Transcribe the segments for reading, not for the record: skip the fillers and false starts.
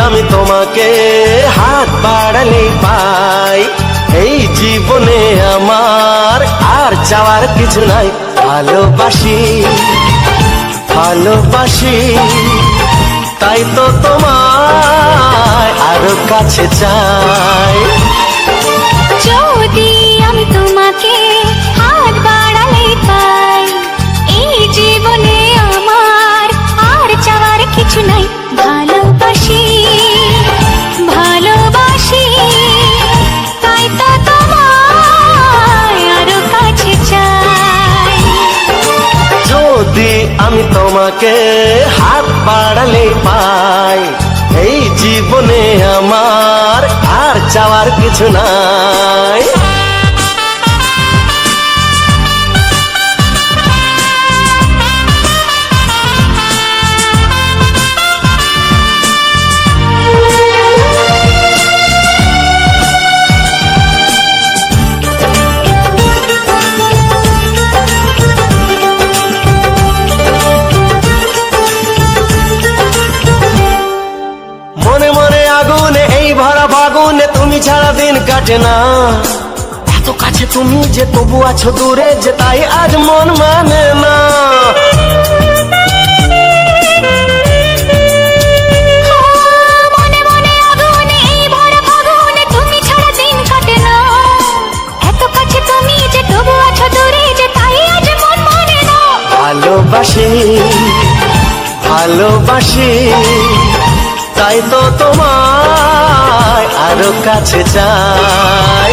আমি তোমাকে হাত বাড়ালে পাই, এই জীবনে আমার আর চাওয়ার কিছু নাই। ভালোবাসি ভালোবাসি তাই তো তোমায় আরো কাছে চাই। যদি আমি তোমাকে হাত বাড়ালে পাই, এই জীবনে আমার আর চাওয়ার কিছু নাই। ভালোবাসি ভালোবাসি তাই তো তোমায় আরো কাছে চাই। যদি আমি তোমাকে হাত বাড়ালে পাই, এই জীবনে আমার আর চাওয়ার কিছু নাই। ফাগুনে তুমি ছাড়া দিন কাটে না, এত কাছে তুমি যে তবু আছো দূরে, যে তাই আজ মন মানে না। মনে মনে আগুনে এই ভরা ফাগুনে তুমি ছাড়া দিন কাটে না, এত কাছে তুমি যে তবু আছো দূরে, যে তাই আজ মন মানে না। ভালোবাসি ভালোবাসি তাই তো তোমায় আরো কাছে চাই।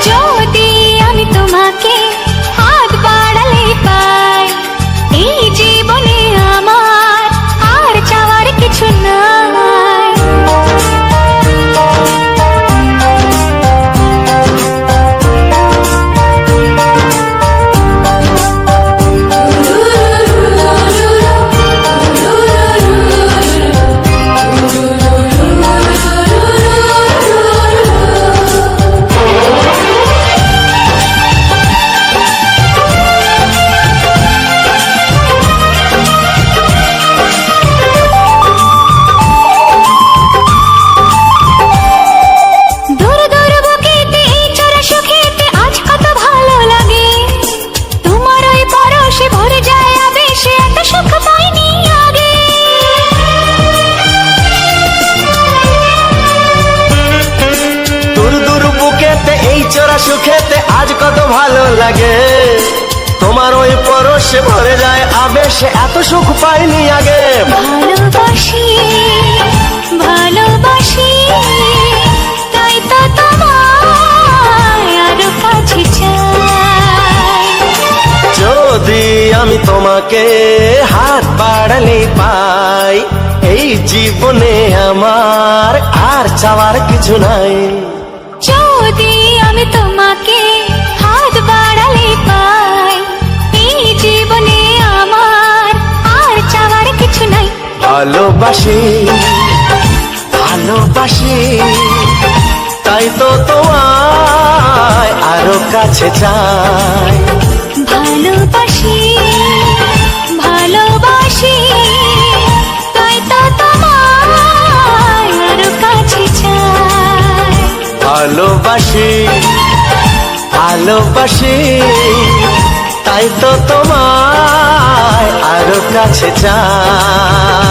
যদি আমি তোমাকে হাত বাড়ালে পাই, এই জীবনে আমার আর চাওয়ার কিছু নাই। সুখেতে আজ কত ভালো লাগে, তোমার ওই পরশে ভরে যায় আবেশে, এত সুখ পাইনি আগে। ভালোবাসি ভালোবাসি তাই তো তোমায় আরো কাছে চাই। যদি আমি তোমাকে হাত বাড়ালে পাই, এই জীবনে আমার আর চাওয়ার কিছু নাই। যদি আমি তোমাকে হাত বাড়ালে পাই, এই জীবনে আমার আর চাওয়ার কিছু নাই। ভালোবাসি ভালোবাসি তাই তো তোমায় আরো কাছে চাই। ভালোবাসি ভালোবাসি তাই তো তোমায় আরো কাছে চাই। ভালোবাসি ভালোবাসি তাই তো তোমায় আরো কাছে চাই।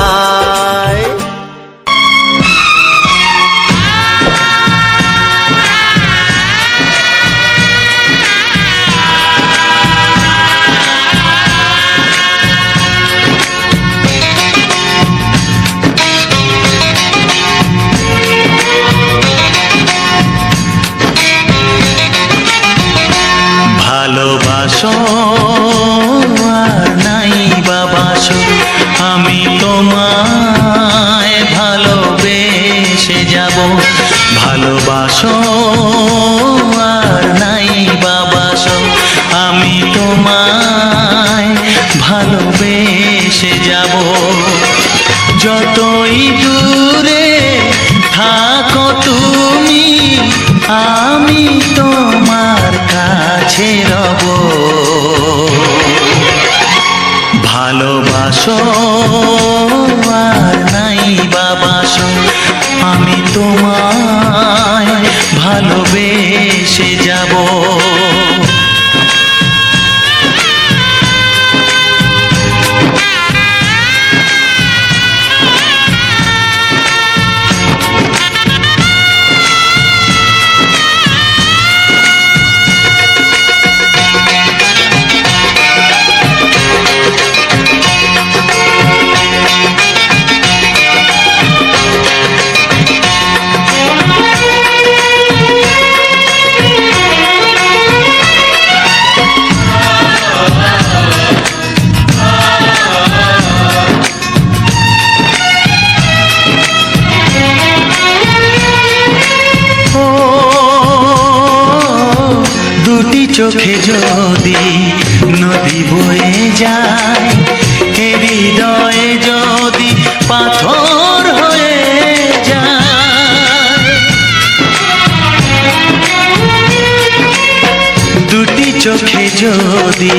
ভালোবাসো আর নাই বাবাসো, আমি তোমায় ভালোবেসে যাব। যতই দূরে থাকো তুমি, আমি তোমার কাছে রব। ভালোবাসো আর নাই বাবাসো, আমি তোমায় ভালোবেসে যাব। দুটি চোখে যদি নদী বয়ে যায়, হৃদয়ে যদি পাথর হয়ে যায়। দুটি চোখে যদি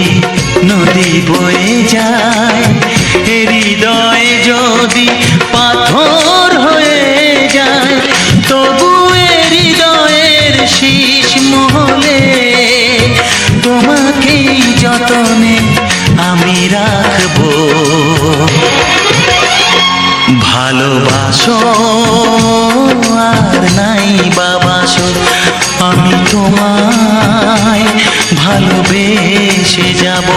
নদী বয়ে যায়, হৃদয়ে যদি পাথর হয়ে যায়, তবু হৃদয়ের শীষ মহলে তোমাকেই যতনে আমি রাখবো। ভালোবাসো আর নাই বাবাসো, আমি তোমায় ভালোবেসে যাব।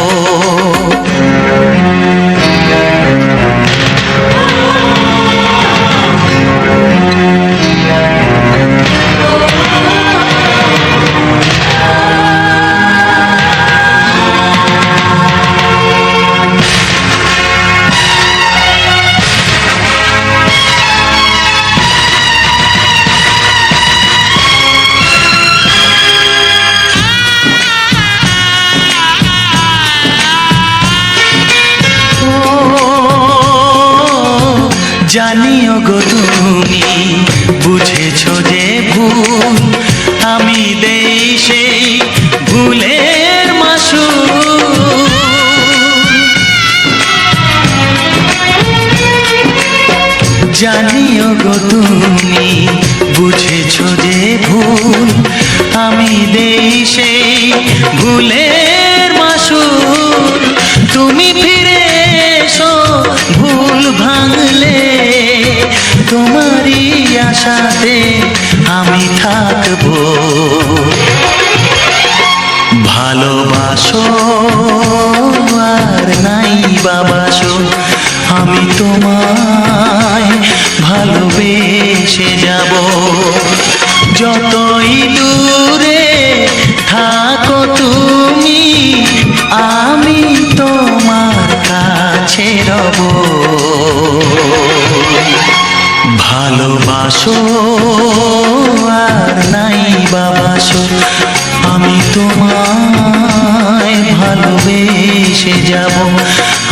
জানিও গো তুমি বুঝেছো যে ভুল, আমি দেই সেই ভুলের মাসুল। জানিও গো তুমি বুঝেছো যে ভুল, আমি দেই সেই ভুলের মাসুল। তুমি ফিরে এসো ভুল ভাঙলে, তোমারই আশাতে আমি থাকবো। ভালোবাসো আর নাই বাবাসো, আমি তোমায় ভালোবেসে যাব। যতই দূরে থাকো তুমি, আমি তোমার কাছে রব। ভালোবাসো আর নাই বাবাসো, আমি তোমায় ভালোবেসে যাব।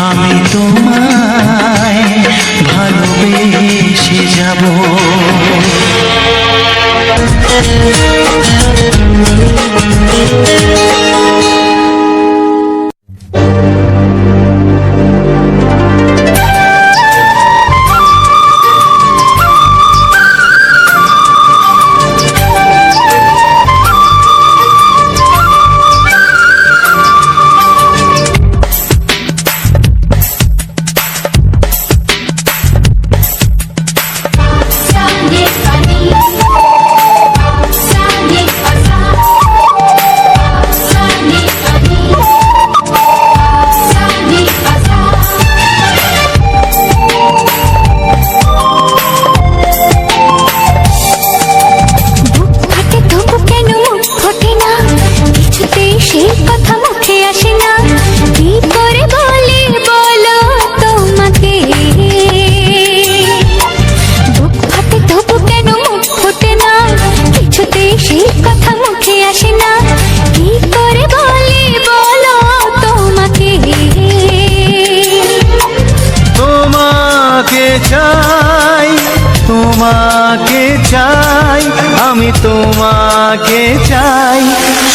আমি তোমায় ভালোবেসে যাব। তোমাকে চাই, আমি তোমাকে চাই,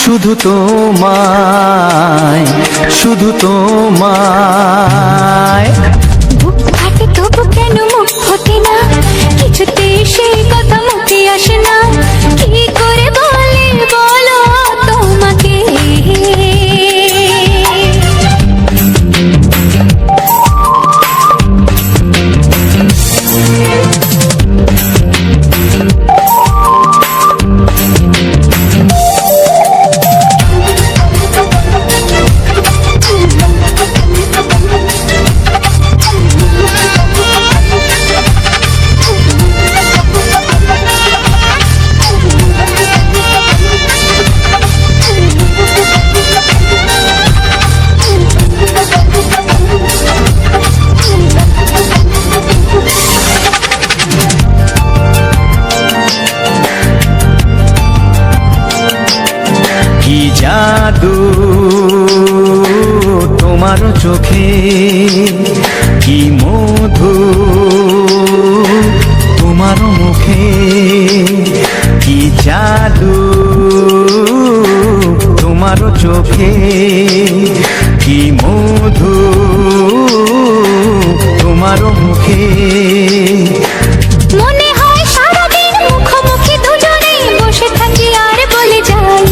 শুধু তোমায়, শুধু তোমায়। বুক ফাটে তবু কেন মুখ ফোটে না, কিছুতে সেই কথা মুখে আসে না, কি করে বলে বলো তোমাকে। কি জাদু তোমার চোখে, কি মধু তোমার মুখে, কি জাদু তোমার চোখে, কি মধু তোমার মুখে। মনে হয় সারাদিন মুখোমুখি দুজনে বসে থাকি আর বলে যাই,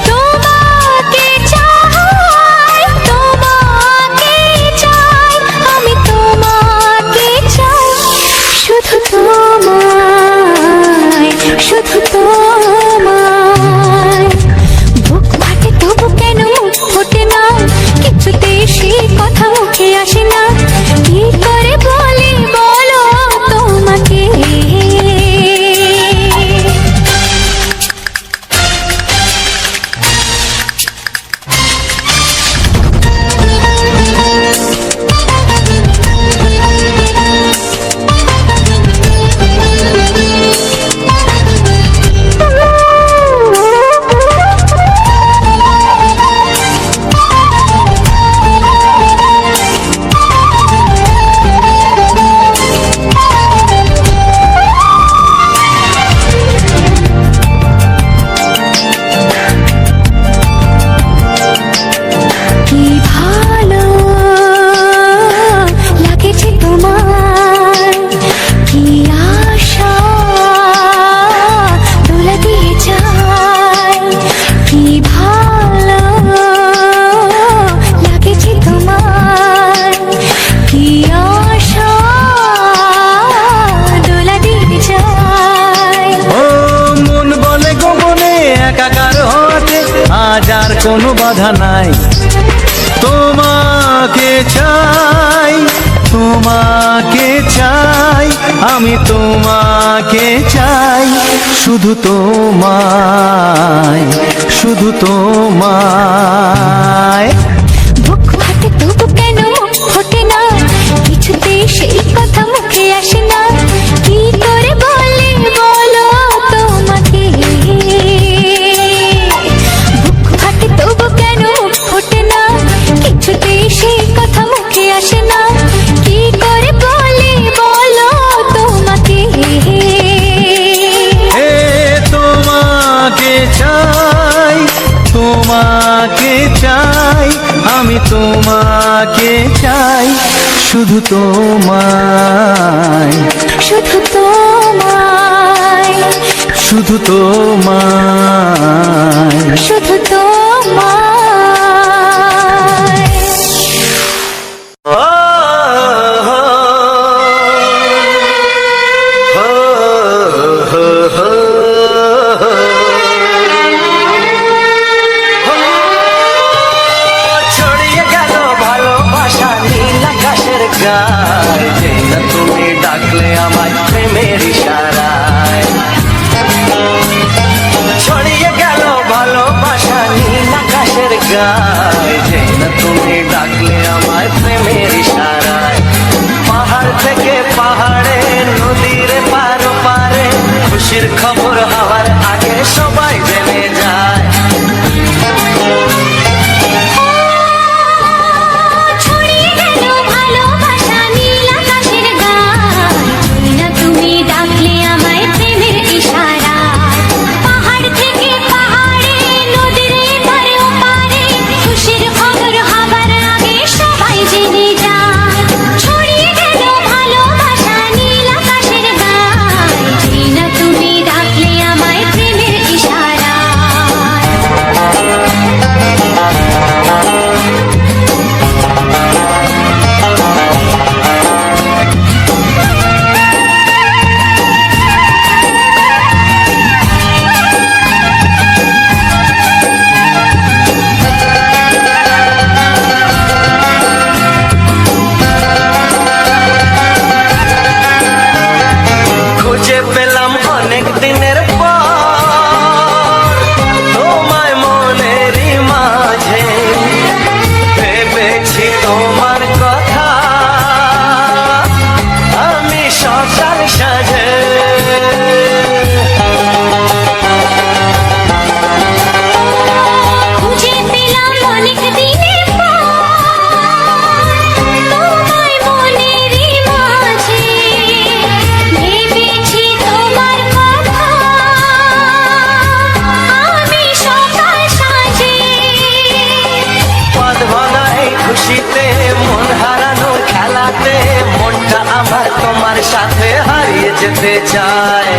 তোমাকে চাই, তোমাকে চাই, আমি তোমাকে চাই, শুধু তোমায়, শুধু তোমায়। বুক ফাটে তবু কেন মুখ ফোটে না, কিছুতে সেই কথা মুখে আসে না, কি করে বলে বলো তোমাকে। কি ভালো লাগেছে তোমার, কি আশা দোলা দিয়ে যায়, কি ভালো লাগেছে তোমার, কি আশা দোলা দিয়ে যায়। ও মন বলে গোপনে একাকার হতে আজ আর কোনো বাধা নাই, তোমাকে চাই, তোমাকে চাই, আমি তোমাকে চাই, শুধু তোমায়, শুধু তোমায়। বুক ফাটে তবু কেন মুখ ফোটে না, কিছুতে সেই কথা মুখে আসে না, কি করে বলে বলো তোমাকে। বুক ফাটে তবু কেন মুখ ফোটে না, কিছুতে সেই কথা মুখে আসে না, কি করে বলে বলো তোমাকে। এ তোমাকে চাই, তোমাকে চাই, আমি তোমাকে চাই, শুধু তোমায়, শুধু তোমায়, শুধু তোমায়। শুধু তোমায়। ছড়িয়ে গেল ভালোবাসা নীল আকাশের গায়, যে না তুমি ডাকলে আমায় প্রেমের ইশারায়। ছড়িয়ে গেল ভালোবাসা নীল আকাশের গায়, যে না তুমি ডাকলে আমায় প্রেমের ইশারায়। পাহাড় থেকে পাহাড়ে, নদীর পার পারে, খুশির খবর হওয়ার আগে সবাই জেনে যায়। ছড়িয়ে গেল ভালোবাসা নীল আকাশের গায়, যে না তুমি ডাকলে যেতে চায়।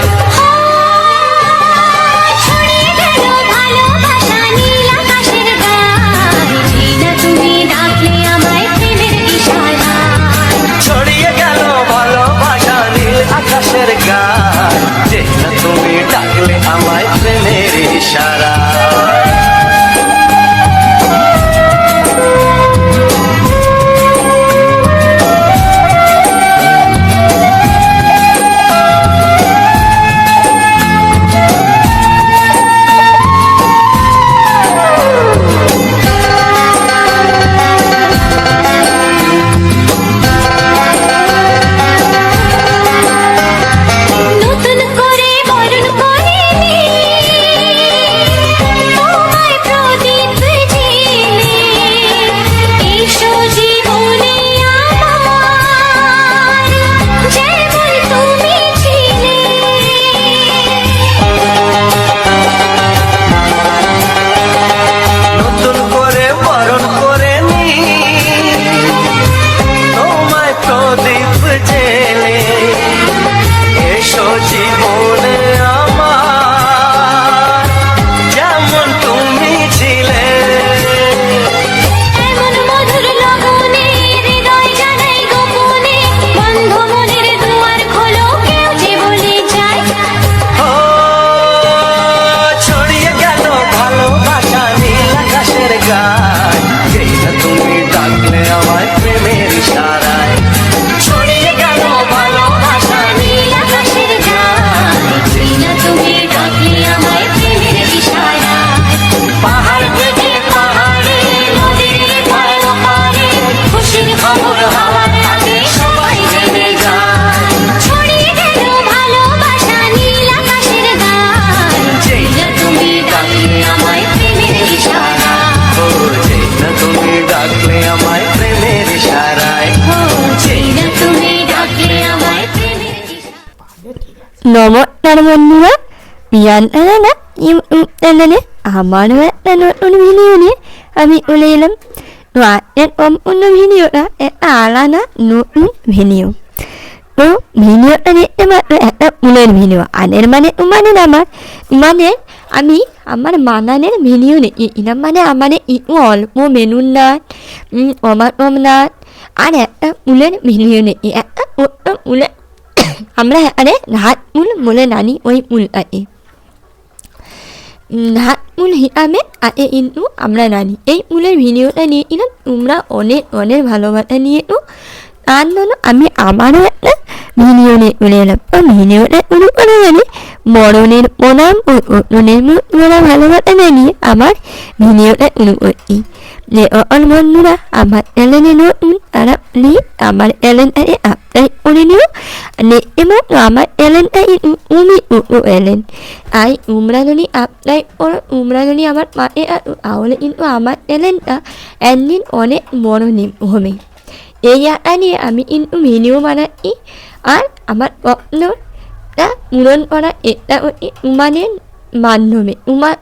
ছড়িয়ে গেল ভালোবাসা নীল আকাশের গায়ে, যেই না তুমি ডাকলে আমায় প্রেমের ইশারায়। ছড়িয়ে গেল ভালোবাসা নীল আকাশের গায়, যে না তুমি ডাকলে আমায় প্রেমের ইশারা। নতুন করে বরণ করে নে, তোমায় প্রদীপ জেলে, এসো জীবনে আমার, যেমন তুমি ছিলে। নতুন করে বরণ করে নি তোমায় প্রদীপ জেলে, এসো জীবনে আমার, যেমন তুমি ছিলে। এমন মধুর লগনে হৃদয় জানাই গোপনে, বন্ধ মনের দুয়ার খোলো, কেউ যে বলে যায়। ও ছড়িয়ে গেল ভালোবাসা নীল আকাশের গায়, যেই না তুমি ডাকলে আমায় প্রেমের ইশারায়। ছড়িয়ে গেল ভালোবাসা নীল আকাশের গায়, যেই না তুমি ডাকলে আমায় প্রেমের ইশারায়। পাহাড় থেকে পাহাড়ে নদীর পার ওপারে খুশির খবর হওয়ার আগে সবাই জেনে যায়। ছড়িয়ে গেল ভালোবাসা নীল আকাশের গায়ে, যেই না তুমি ডাকলে আমায় প্রেমের ইশারায়। ও যেই না তুমি ডাকলে আমায় প্রেমের ইশারায়। ও যেই না তুমি ডাকলে আমায় প্রেমের ইশারায়। নমস্কার বন্ধুরা, পিয়ান না চ্যানেলে আমারও একটা নতুন ভিডিও নিয়ে আমি চলে এলাম। তো আজকের সম্পূর্ণ ভিডিওটা একটা আলাদা নতুন ভিডিও। তো ভিডিওটা দেখতে মাত্র একটা ফুলের ভিডিও, আনের মানে মানে আমার মানে আমি আমার মানানের ভিডিও দেখেছিলাম, মানে আমাদের একটু অল্প মেনুর নাচ, অমাটম নাচ আর একটা ফুলের ভিডিও দেখি। একটা ছোট্ট ফুলের আমরা এখানে হাত ফুল বলে জানি ওই ফুলটাকে, হাত ফুল হিসাবে আগে কিন্তু আমরা জানি। এই ফুলের ভিডিওটা নিয়েছিলাম, তোমরা অনেক অনেক ভালোবাসা নিয়েছো, তার জন্য আমি আমারও একটা ভিডিও নিয়ে চলে এলাম। তো ভিডিওটা শুরু করে জানি মরণের প্রণাম ও অন্যের তোমরা ভালোবাসা জানিয়ে আমার ভিডিওটা শুরু করছি। যে অল বন্ধুরা আমার চ্যানেলে নতুন, তারা প্লিজ আমার চ্যানেলটাকে সাবস্ক্রাইব করে নিও। দেখতে পাচ্ছ আমার চ্যানেলটা তুমি এলেন, তাই তোমরা যদি সাবস্ক্রাইব করো, তোমরা যদি আমার পাশে আসো, তাহলে কিন্তু আমার চ্যানেলটা একদিন অনেক বড় হবে। এই আশা নিয়ে আমি কিন্তু ভিডিও বানাচ্ছি, আর আমার স্বপ্নটা পূরণ করা এটা হচ্ছে তোমাদের মাধ্যমে।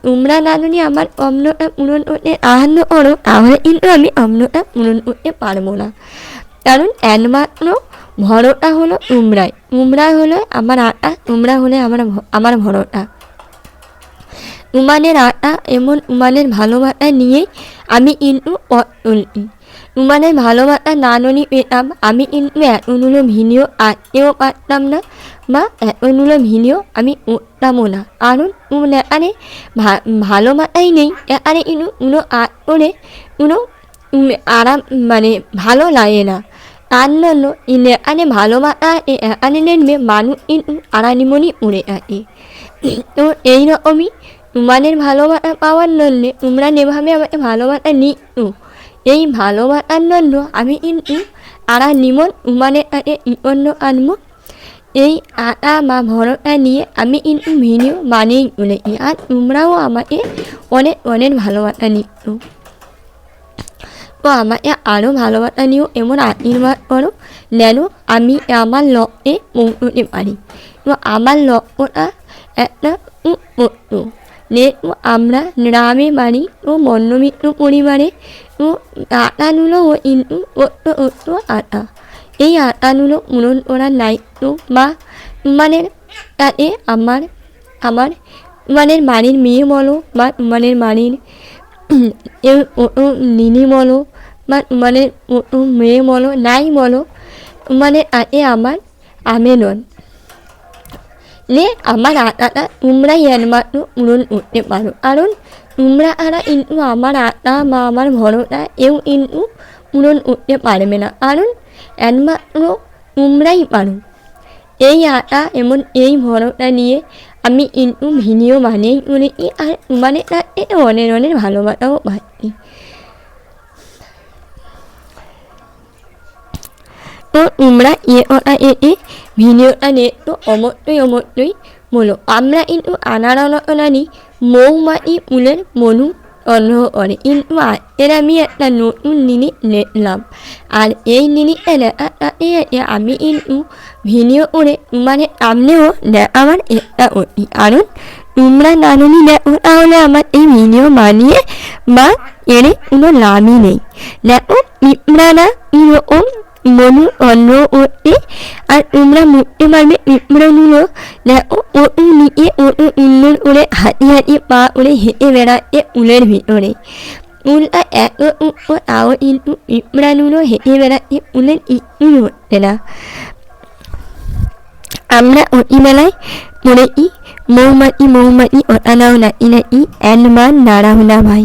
তোমরা না যদি আমার স্বপ্নটা পূরণ করতে সাহায্য করো, তাহলে কিন্তু আমি স্বপ্নটা পূরণ করতে পারবো না। কারণ একমাত্র ভরসা হলো তোমরাই, তোমরা হলো আমার আশা, তোমরা হলে আমার ভরসা। তোমাদের আশা এবং তোমাদের ভালোবাসা নিয়েই আমি কিন্তু পথ চলছি। তোমাদের ভালোবাসা না যদি পেতাম, আমি কিন্তু এতগুলো ভিডিও আসতেও পারতাম না, বা এতগুলো ভিডিও আমি করতামও না। কারণ এখানে ভালোবাসাই নেই, এখানে কিন্তু কোনো আর্ট করে কোনো আরাম মানে ভালো লাগে না। তার জন্য এখানে ভালোবাসা এখানে নেমে মানুষ কিন্তু আড়ানিমনি উড়ে আসে। তো এইরকমই তোমাদের ভালোবাসা পাওয়ার জন্য তোমরা যেভাবে আমাকে ভালোবাসা নিচ্ছ, এই ভালোবাসার জন্য আমি কিন্তু আরা নিমন তোমাদের কাছে ইপন্ন আনবো। এই আটা বা ভরসা নিয়ে আমি কিন্তু ভিডিও বানিয়ে চলেছি, আর তোমরাও আমাকে অনেক অনেক ভালোবাসা নিচ্ছ। তো আমাকে আরও ভালোবাসা নিও, এমন আশীর্বাদ করো যেন আমি আমার লক্ষ্যে পৌঁছতে পারি। তো আমার লক্ষ্যটা একটা উৎপত্ত, যেহেতু আমরা গ্রামে বাড়ি ও বন্যমিত্র পরিবারে, তো আটাগুলো কিন্তু আটা, এই আটাগুলো পূরণ করার দায়িত্ব বা উমানের আমার আমার উমানের মানির মেয়ে বলো বা উমানের মানির নিনি বলো বা উমানের মেয়ে বলো নাই বলো উমানের আমার আমেনন নে আমার আটা তোমরা একমাত্র উড়ন উঠতে পারো কারণ তোমরা কিন্তু আমার আটা বা আমার ভরটা কিন্তু উড়ন উঠতে পারবে না কারণ একমাত্র তোমরাই পারো এই আটা এবং এই ভরটা নিয়ে আমি কিন্তু ভিডিও বানিয়েই উড়েছি আর তোমাদের কাছে অনেক অনেক ভালোবাসাও পাচ্ছি। তো তোমরা ভিডিওটা নিয়ে তো অবশ্যই বলো। আমরা কিন্তু আনারণী মৌমাছি ফুলের মধু সংগ্রহ করে কিন্তু এর আমি একটা নতুন জিনিস দেখলাম আর এই জিনিসটা দেখার সাথে আমি কিন্তু ভিডিও করে তোমাদের সামনেও আমার একটা অতি কারণ তোমরা না যদি দেখো তাহলে আমার এই ভিডিও বানিয়ে বা এর কোনো লাভই নেই। দেখো তোমরা এরকম মনু অন্য ওতে আর তোমরা মুক্তি পারবে পিঁপড়াগুলো দেখো ওটু নিয়ে ওটু উল্লুর করে হাঁটি পা করে হেঁটে বেড়াচ্ছে উলের ভিতরে উলটা এত উঠো তাও কিন্তু পিঁপড়াগুলো হেঁটে বেড়াচ্ছে উলের কিছুই হচ্ছে না। আমরা অতিবেলায় পড়েছি মৌমাছি ওটা নাও নাকি একবার নাড়াও না ভাই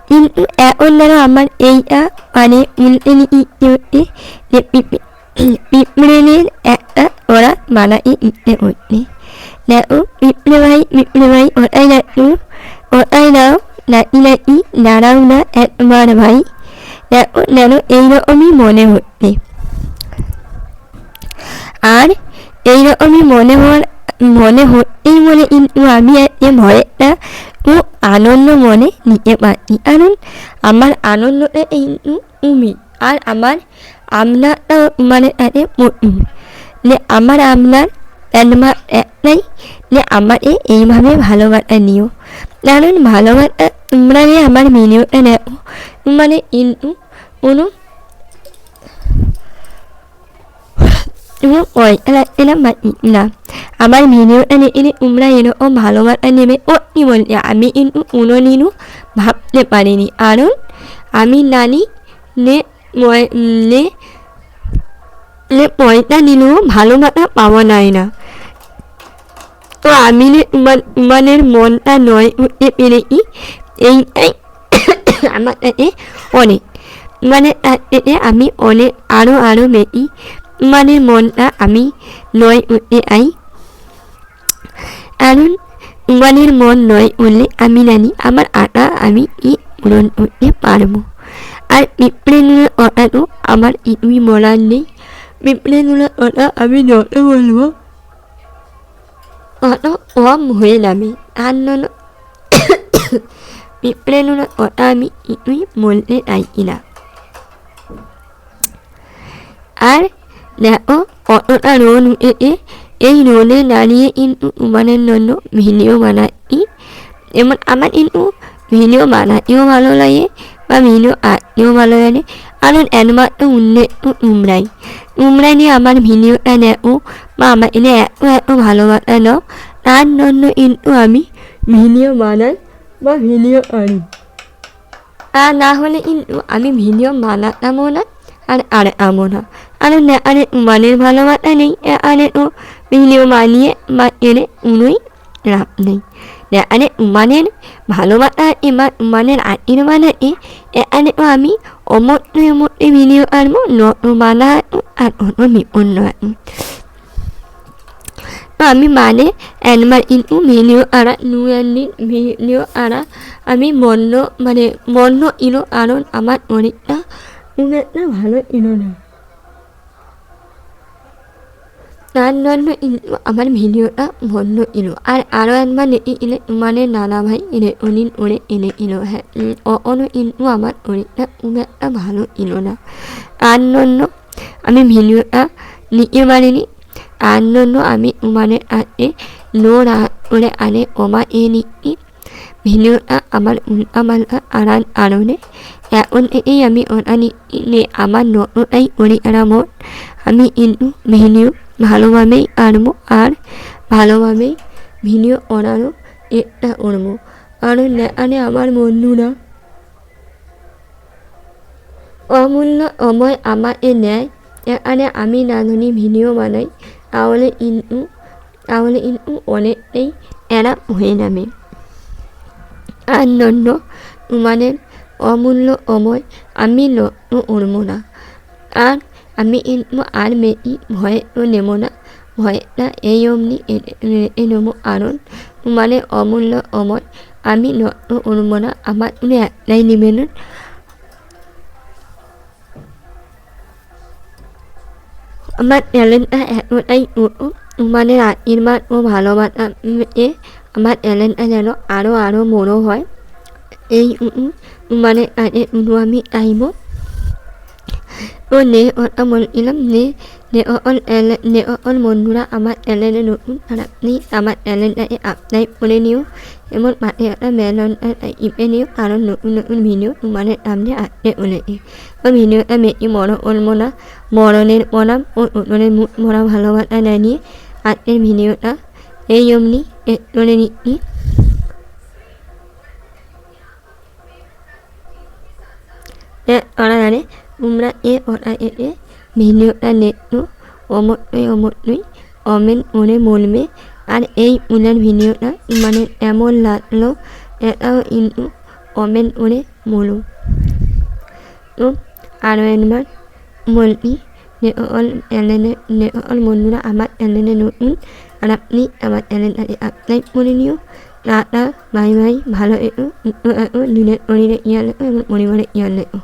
কিন্তু এখন যেন আমার এইটা মানে উল্টে নিতে যে পিঁপড়ের একটা ওরা মানাই ইচ্ছে করছে দেখো পিঁপড়ে ভাই ওটাই নাও নাকি দাঁড়াও না একবার ভাই দেখো যেন এইরকমই মনে হচ্ছে আর এইরকমই মনে হচ্ছেই বলে কিন্তু আমি আজকে ভয়েরটা খুব আনন্দ মনে নিতে পারছি কারণ আমার আনন্দটা কিন্তু তুমি আর আমার আপনারটা মানে তাতে প্রথম যে আমার আপনার একটাই যে আমাকে এইভাবে ভালোবাসা নিও কারণ ভালোবাসা তোমরা যে আমার ভিডিওটা দেখো মানে কিন্তু কোনো পয়সা লাগছে না আমার ভিডিওটা দেখে তোমরা এরকম ভালোবাসা নেবে ও কি বলছে আমি কিন্তু কোনোদিনও ভাবতে পারিনি কারণ আমি জানি পয়সা নিলেও ভালোবাসা পাওয়া যায় না। তো আমি তোমাদের মনটা নয় উঠতে পেরেছি এইটাই আমার কাছে অনেক মানে তার থেকে আমি অনেক আরও বেশি মানে মনটা আমি নয় উঠতে আই কারণ তোমাদের মন নয় উঠলে আমি জানি আমার আটা আমি পূরণ করতে পারবো আর পিঁপড়েগুলোর ওটা তো আমার কিছুই বলার নেই পিঁপড়েগুলোর ওটা আমি যত বলবো অত কম হয়ে যাবে আর জন্য পিঁপড়েগুলোর ওটা আমি কিছুই বলতে চাইছি না। আর দেখো কতটা রোদ উঠেছে এই রোদে দাঁড়িয়ে কিন্তু তোমাদের জন্য ভিডিও বানাচ্ছি এবং আমার কিন্তু ভিডিও বানাতেও ভালো লাগে বা ভিডিও আঁকতেও ভালো লাগে কারণ একমাত্র উন্নত তোমরাই নিয়ে আমার ভিডিওটা দেখো বা আমার এনে এত ভালোবাসা দাও তার জন্য কিন্তু আমি ভিডিও বানাই বা ভিডিও আনি আর না হলে কিন্তু আমি ভিডিও বানাতামও না আর আমও না কারণ আরে মানের ভালোবাসা নেই আরে তো ভিডিও বানিয়ে বা এনে উনোই লাভ নেই আরে মানের ভালোবাসা এবার মানের আটির বানাতে এখানে আমি অমতে ভিডিও আনবো বানা আর অন্য বিপন্ন তো আমি মানে একবার কিন্তু ভিডিও আরা ভিডিও আরা আমি বন্ধ ইলো কারণ আমার অনেকটা একটা ভালো ইলো না তার জন্য আমার ভিডিওটা বন্ধ এলো আর আরও একবার এলে মানে নানা ভাই ওরে এলো হ্যাঁ অন্য কিন্তু আমার অনেকটা একটা ভালো এলো না তার জন্য আমি ভিডিওটা নিতে পারিনি তার জন্য আমি মানে করে আনে ওমা নিচ্ছি ভিডিওটা আমার আনার কারণে এখন আমি ওটা নিয়ে আমার নটাই করি আরামত আমি কিন্তু ভিডিও ভালোভাবেই আনবো আর ভালোভাবেই ভিডিও বানানো এটা করবো। আর এখানে আমার বন্ধুরা অমূল্য সময় আমাকে নেয়, এখানে আমি রাঁধুনি ভিডিও বানাই, তাহলে কিন্তু অনেকটাই এরা হয়ে যাবে। আর জন্য তোমাদের অমূল্য সময় আমি নষ্ট করবো না। আর আমি কিন্তু আর বেশি ভয়ও নেব না, ভয়টা এই অমনি রেখে নেবো, কারণ তোমাদের অমূল্য সময় আমি নষ্ট করবো না। আমার তুমি একটাই নিবেদন, আমার চ্যানেলটা এতটাই ছোটো, তোমাদের আশীর্বাদ ও ভালোবাসা পেয়ে আমার চ্যানেলটা যেন আরও বড়ো হয়, এই তোমাদের কাছে শুধু আমি চাইব। তো কথা বলছিলাম সকল বন্ধুরা আমার চ্যানেলে নতুন, আর আপনি আমার চ্যানেলটাকে সাবস্ক্রাইব করে নিও এবং পাশে একটা বেল আইকনটা টিপে নিও, কারণ নতুন ভিডিও তোমাদের সামনে আসতে চলেছে। তো ভিডিওটা বেশি বড় করবো না, মরণের প্রণাম ও নতুনের মুখ ভরা ভালোবাসা জানিয়ে আজকের ভিডিওটা এই অমনি চলে নিচ্ছি। জানে তোমরা ভিডিওটা দেখো, অবশ্যই কমেন্ট করে বলবে। আর এই উনার ভিডিওটা মানে এমন লাগলো এটাও কিন্তু কমেন্ট করে বলো। তো আরও একবার বলছি যে সকল বন্ধুরা আমার চ্যানেলে নতুন, আর আপনি আমার চ্যানেলটাকে সাবস্ক্রাইব করে নিও। টাটা, বাই বাই, ভালো এটো দিনের শরীরে ইয়ার লেখো এবং পরিবারে ইয়ার লেখো।